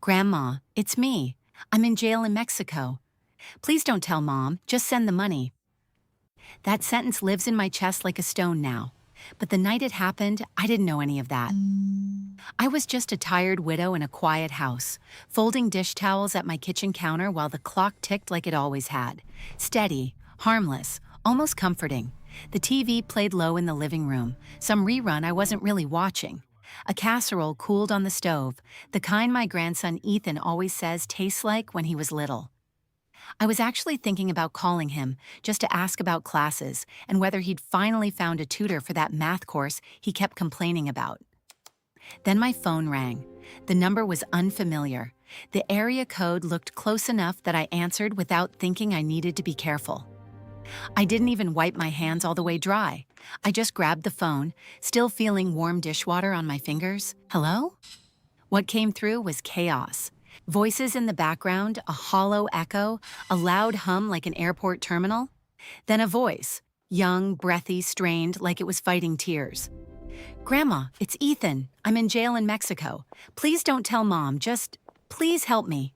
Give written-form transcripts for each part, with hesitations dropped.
Grandma, it's me. I'm in jail in Mexico. Please don't tell Mom, just send the money. That sentence lives in my chest like a stone now. But the night it happened, I didn't know any of that. I was just a tired widow in a quiet house, folding dish towels at my kitchen counter while the clock ticked like it always had. Steady, harmless, almost comforting. The TV played low in the living room, some rerun I wasn't really watching. A casserole cooled on the stove, the kind my grandson Ethan always says tastes like when he was little. I was actually thinking about calling him just to ask about classes and whether he'd finally found a tutor for that math course he kept complaining about. Then my phone rang. The number was unfamiliar. The area code looked close enough that I answered without thinking I needed to be careful. I didn't even wipe my hands all the way dry. I just grabbed the phone, still feeling warm dishwater on my fingers. Hello? What came through was chaos. Voices in the background, a hollow echo, a loud hum like an airport terminal. Then a voice, young, breathy, strained, like it was fighting tears. Grandma, it's Ethan. I'm in jail in Mexico. Please don't tell Mom, just please help me.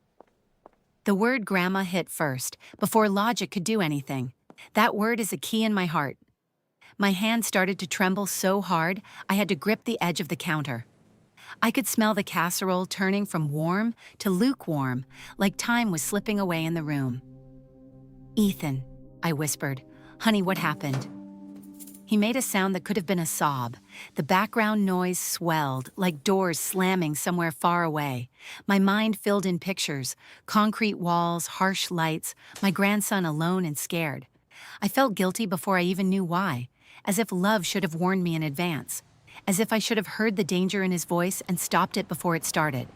The word grandma hit first, before logic could do anything. That word is a key in my heart. My hand started to tremble so hard, I had to grip the edge of the counter. I could smell the casserole turning from warm to lukewarm, like time was slipping away in the room. Ethan, I whispered. Honey, what happened? He made a sound that could have been a sob. The background noise swelled, like doors slamming somewhere far away. My mind filled in pictures, concrete walls, harsh lights, my grandson alone and scared. I felt guilty before I even knew why, as if love should have warned me in advance, as if I should have heard the danger in his voice and stopped it before it started.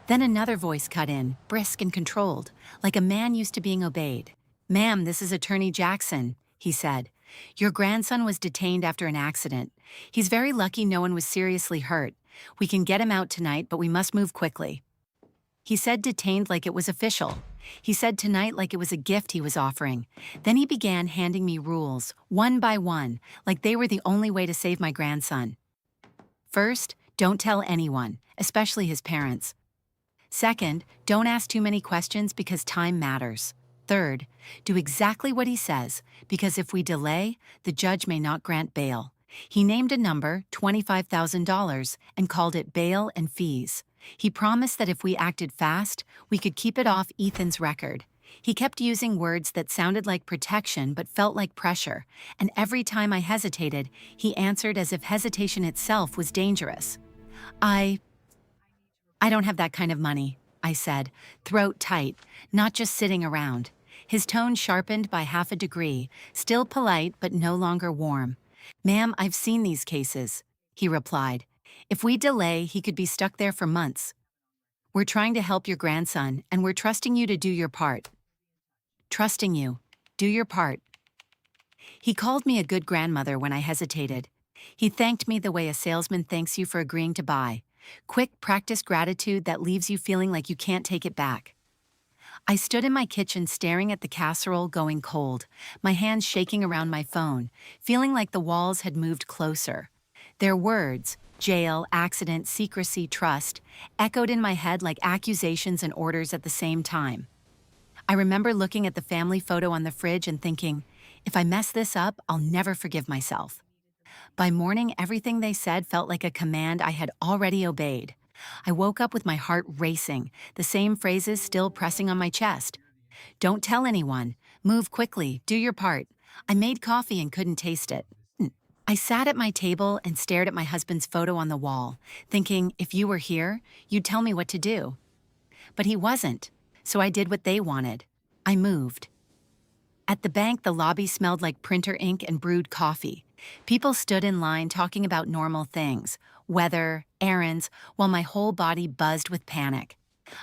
Then another voice cut in, brisk and controlled, like a man used to being obeyed. Ma'am, this is Attorney Jackson, he said. Your grandson was detained after an accident. He's very lucky no one was seriously hurt. We can get him out tonight, but we must move quickly. He said detained like it was official. He said tonight like it was a gift he was offering. Then he began handing me rules, one by one, like they were the only way to save my grandson. First, don't tell anyone, especially his parents. Second, don't ask too many questions because time matters. Third, do exactly what he says, because if we delay, the judge may not grant bail. He named a number, $25,000, and called it bail and fees. He promised that if we acted fast, we could keep it off Ethan's record. He kept using words that sounded like protection but felt like pressure, and every time I hesitated, he answered as if hesitation itself was dangerous. I don't have that kind of money, I said, throat tight, not just sitting around. His tone sharpened by half a degree, still polite but no longer warm. Ma'am, I've seen these cases, he replied. If we delay, he could be stuck there for months. We're trying to help your grandson, and we're trusting you to do your part. Trusting you. Do your part. He called me a good grandmother when I hesitated. He thanked me the way a salesman thanks you for agreeing to buy. Quick, practiced gratitude that leaves you feeling like you can't take it back. I stood in my kitchen staring at the casserole going cold, my hands shaking around my phone, feeling like the walls had moved closer. Their words, jail, accident, secrecy, trust, echoed in my head like accusations and orders at the same time. I remember looking at the family photo on the fridge and thinking, if I mess this up, I'll never forgive myself. By morning, everything they said felt like a command I had already obeyed. I woke up with my heart racing, the same phrases still pressing on my chest. Don't tell anyone. Move quickly. Do your part. I made coffee and couldn't taste it. I sat at my table and stared at my husband's photo on the wall, thinking, if you were here, you'd tell me what to do. But he wasn't, so I did what they wanted. I moved. At the bank, the lobby smelled like printer ink and brewed coffee. People stood in line talking about normal things, weather, errands, while my whole body buzzed with panic.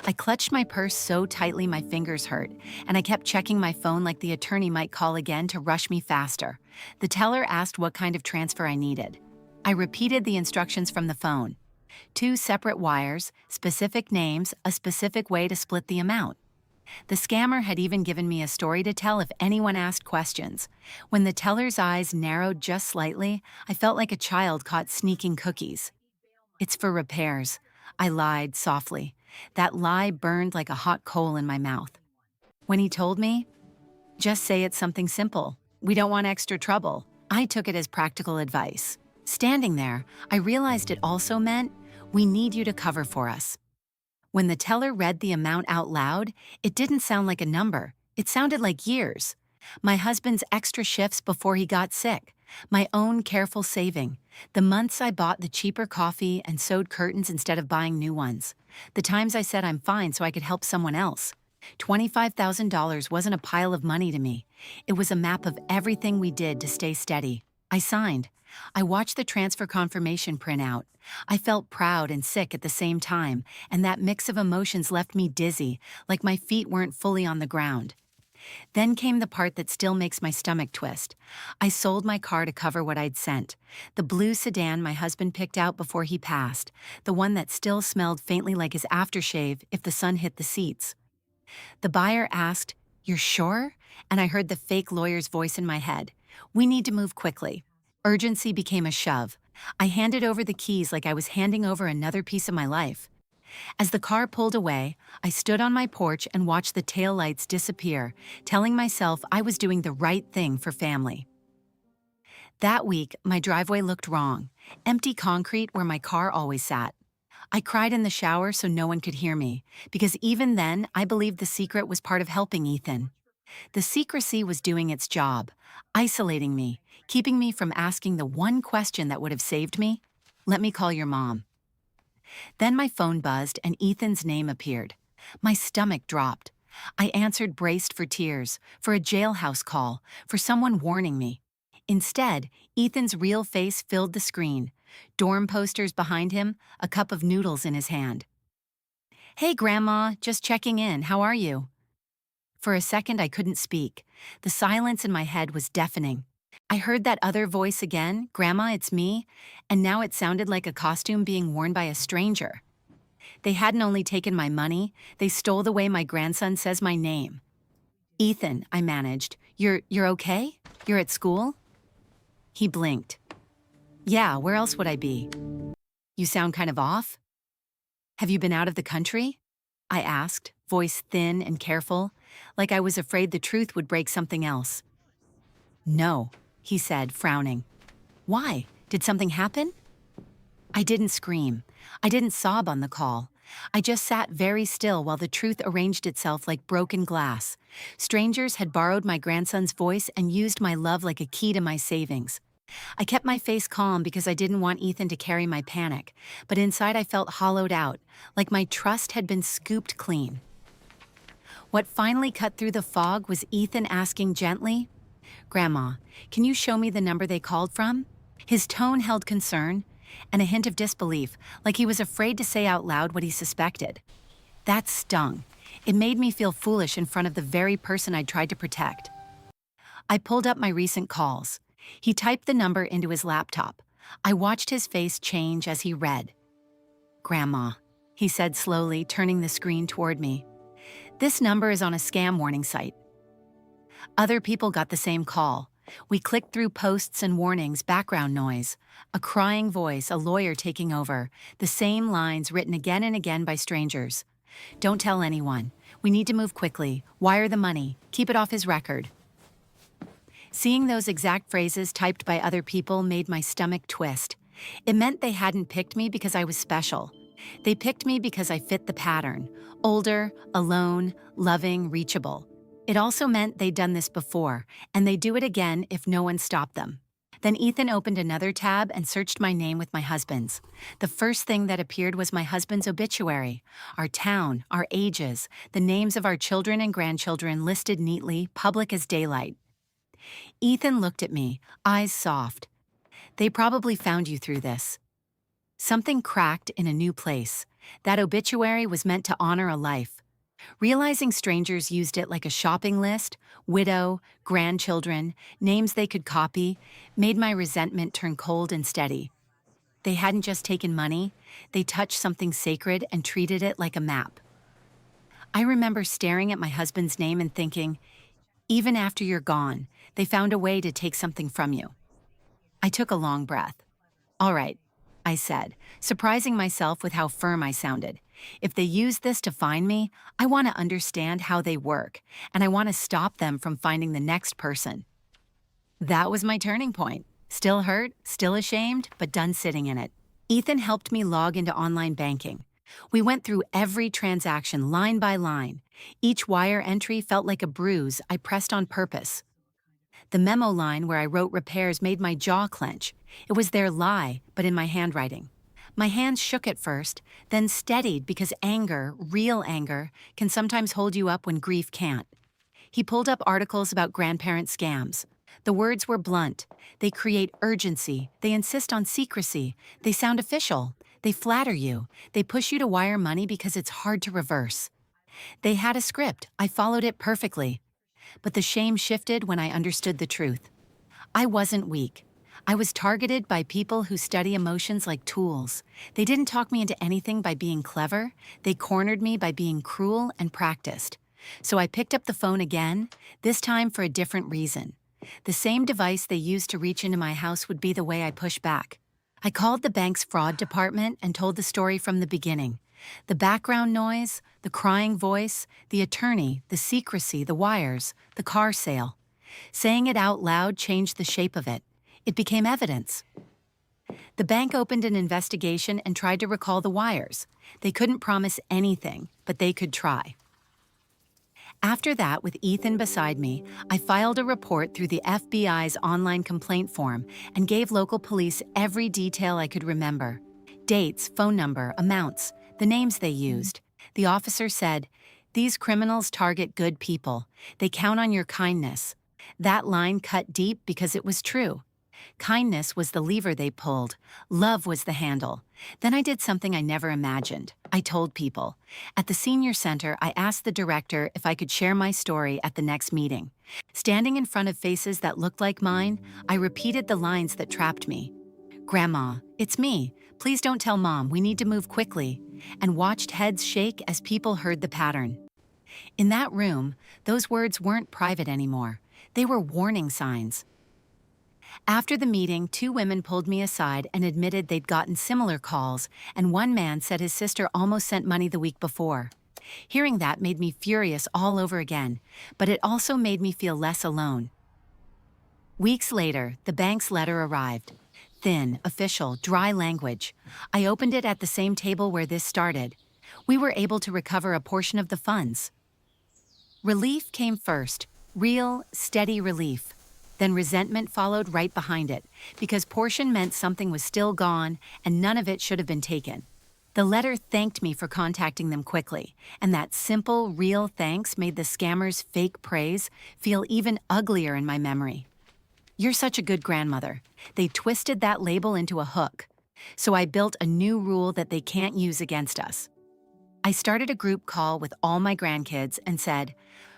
I clutched my purse so tightly my fingers hurt, and I kept checking my phone like the attorney might call again to rush me faster. The teller asked what kind of transfer I needed. I repeated the instructions from the phone. 2 separate wires, specific names, a specific way to split the amount. The scammer had even given me a story to tell if anyone asked questions. When the teller's eyes narrowed just slightly, I felt like a child caught sneaking cookies. It's for repairs, I lied softly. That lie burned like a hot coal in my mouth. When he told me, just say it's something simple. We don't want extra trouble. I took it as practical advice. Standing there, I realized it also meant, we need you to cover for us. When the teller read the amount out loud, it didn't sound like a number. It sounded like years. My husband's extra shifts before he got sick. My own careful saving. The months I bought the cheaper coffee and sewed curtains instead of buying new ones. The times I said I'm fine so I could help someone else. $25,000 wasn't a pile of money to me. It was a map of everything we did to stay steady. I signed. I watched the transfer confirmation print out. I felt proud and sick at the same time, and that mix of emotions left me dizzy, like my feet weren't fully on the ground. Then came the part that still makes my stomach twist. I sold my car to cover what I'd sent. The blue sedan my husband picked out before he passed, the one that still smelled faintly like his aftershave if the sun hit the seats. The buyer asked, "You're sure?" And I heard the fake lawyer's voice in my head. "We need to move quickly." Urgency became a shove. I handed over the keys like I was handing over another piece of my life. As the car pulled away, I stood on my porch and watched the taillights disappear, telling myself I was doing the right thing for family. That week, my driveway looked wrong, empty concrete where my car always sat. I cried in the shower so no one could hear me, because even then, I believed the secret was part of helping Ethan. The secrecy was doing its job, isolating me, keeping me from asking the one question that would have saved me. "Let me call your mom." Then my phone buzzed and Ethan's name appeared. My stomach dropped. I answered braced for tears, for a jailhouse call, for someone warning me. Instead, Ethan's real face filled the screen. Dorm posters behind him, a cup of noodles in his hand. "Hey, Grandma, just checking in. How are you?" For a second, I couldn't speak. The silence in my head was deafening. I heard that other voice again, "Grandma, it's me," and now it sounded like a costume being worn by a stranger. They hadn't only taken my money, they stole the way my grandson says my name. "Ethan," I managed, You're okay? You're at school?" He blinked. "Yeah, where else would I be?" "You sound kind of off." "Have you been out of the country?" I asked, voice thin and careful, like I was afraid the truth would break something else. "No," he said, frowning. "Why? Did something happen?" I didn't scream. I didn't sob on the call. I just sat very still while the truth arranged itself like broken glass. Strangers had borrowed my grandson's voice and used my love like a key to my savings. I kept my face calm because I didn't want Ethan to carry my panic, but inside I felt hollowed out, like my trust had been scooped clean. What finally cut through the fog was Ethan asking gently, "Grandma, can you show me the number they called from?" His tone held concern and a hint of disbelief, like he was afraid to say out loud what he suspected. That stung. It made me feel foolish in front of the very person I'd tried to protect. I pulled up my recent calls. He typed the number into his laptop. I watched his face change as he read. "Grandma," he said slowly, turning the screen toward me. "This number is on a scam warning site." Other people got the same call. We clicked through posts and warnings, background noise, a crying voice, a lawyer taking over, the same lines written again and again by strangers. "Don't tell anyone. We need to move quickly. Wire the money. Keep it off his record." Seeing those exact phrases typed by other people made my stomach twist. It meant they hadn't picked me because I was special. They picked me because I fit the pattern. Older, alone, loving, reachable. It also meant they'd done this before, and they'd do it again if no one stopped them. Then Ethan opened another tab and searched my name with my husband's. The first thing that appeared was my husband's obituary. Our town, our ages, the names of our children and grandchildren listed neatly, public as daylight. Ethan looked at me, eyes soft. "They probably found you through this." Something cracked in a new place. That obituary was meant to honor a life. Realizing strangers used it like a shopping list, widow, grandchildren, names they could copy, made my resentment turn cold and steady. They hadn't just taken money, they touched something sacred and treated it like a map. I remember staring at my husband's name and thinking, even after you're gone, they found a way to take something from you. I took a long breath. "All right," I said, surprising myself with how firm I sounded. If they use this to find me, I want to understand how they work, and I want to stop them from finding the next person. That was my turning point. Still hurt, still ashamed, but done sitting in it. Ethan helped me log into online banking. We went through every transaction line by line. Each wire entry felt like a bruise I pressed on purpose. The memo line where I wrote repairs made my jaw clench. It was their lie, but in my handwriting. My hands shook at first, then steadied because anger, real anger, can sometimes hold you up when grief can't. He pulled up articles about grandparent scams. The words were blunt. They create urgency. They insist on secrecy. They sound official. They flatter you. They push you to wire money because it's hard to reverse. They had a script. I followed it perfectly. But the shame shifted when I understood the truth. I wasn't weak. I was targeted by people who study emotions like tools. They didn't talk me into anything by being clever. They cornered me by being cruel and practiced. So I picked up the phone again, this time for a different reason. The same device they used to reach into my house would be the way I push back. I called the bank's fraud department and told the story from the beginning. The background noise, the crying voice, the attorney, the secrecy, the wires, the car sale. Saying it out loud changed the shape of it. It became evidence. The bank opened an investigation and tried to recall the wires. They couldn't promise anything, but they could try. After that, with Ethan beside me, I filed a report through the FBI's online complaint form and gave local police every detail I could remember. Dates, phone number, amounts, the names they used. The officer said, "These criminals target good people. They count on your kindness." That line cut deep because it was true. Kindness was the lever they pulled. Love was the handle. Then I did something I never imagined. I told people. At the senior center, I asked the director if I could share my story at the next meeting. Standing in front of faces that looked like mine, I repeated the lines that trapped me. "Grandma, it's me. Please don't tell Mom. We need to move quickly," and watched heads shake as people heard the pattern. In that room, those words weren't private anymore. They were warning signs. After the meeting, 2 women pulled me aside and admitted they'd gotten similar calls, and one man said his sister almost sent money the week before. Hearing that made me furious all over again, but it also made me feel less alone. Weeks later, the bank's letter arrived. Thin, official, dry language. I opened it at the same table where this started. We were able to recover a portion of the funds. Relief came first. Real, steady relief. Then resentment followed right behind it, because portion meant something was still gone and none of it should have been taken. The letter thanked me for contacting them quickly, and that simple, real thanks made the scammers' fake praise feel even uglier in my memory. "You're such a good grandmother." They twisted that label into a hook. So I built a new rule that they can't use against us. I started a group call with all my grandkids and said,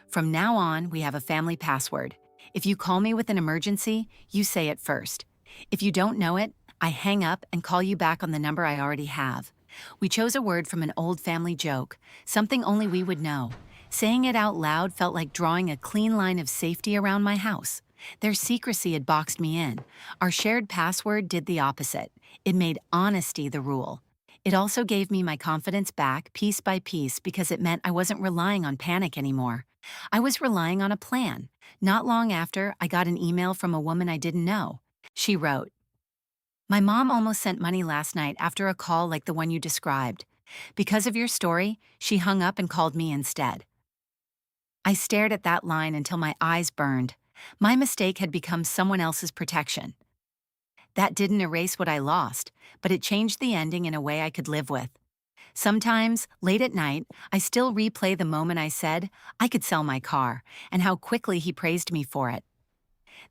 "From now on, we have a family password. If you call me with an emergency, you say it first. If you don't know it, I hang up and call you back on the number I already have." We chose a word from an old family joke, something only we would know. Saying it out loud felt like drawing a clean line of safety around my house. Their secrecy had boxed me in. Our shared password did the opposite. It made honesty the rule. It also gave me my confidence back piece by piece because it meant I wasn't relying on panic anymore. I was relying on a plan. Not long after, I got an email from a woman I didn't know. She wrote, "My mom almost sent money last night after a call like the one you described. Because of your story, she hung up and called me instead." I stared at that line until my eyes burned. My mistake had become someone else's protection. That didn't erase what I lost, but it changed the ending in a way I could live with. Sometimes, late at night, I still replay the moment I said I could sell my car and how quickly he praised me for it.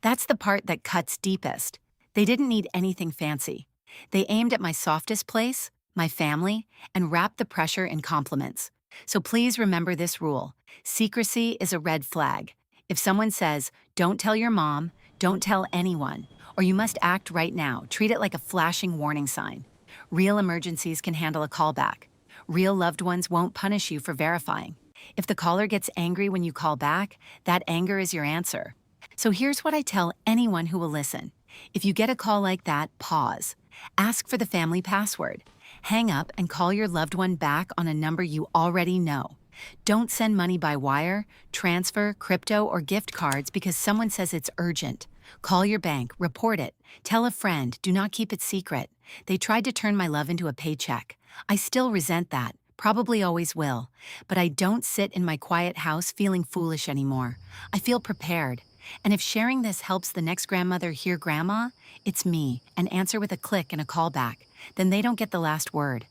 That's the part that cuts deepest. They didn't need anything fancy. They aimed at my softest place, my family, and wrapped the pressure in compliments. So please remember this rule. Secrecy is a red flag. If someone says, "Don't tell your mom," "Don't tell anyone," or "You must act right now," treat it like a flashing warning sign. Real emergencies can handle a callback. Real loved ones won't punish you for verifying. If the caller gets angry when you call back, that anger is your answer. So here's what I tell anyone who will listen. If you get a call like that, pause. Ask for the family password. Hang up and call your loved one back on a number you already know. Don't send money by wire, transfer, crypto, or gift cards because someone says it's urgent. Call your bank, report it, tell a friend, do not keep it secret. They tried to turn my love into a paycheck. I still resent that, probably always will. But I don't sit in my quiet house feeling foolish anymore. I feel prepared. And if sharing this helps the next grandmother hear grandma, it's me, and answer with a click and a callback. Then they don't get the last word.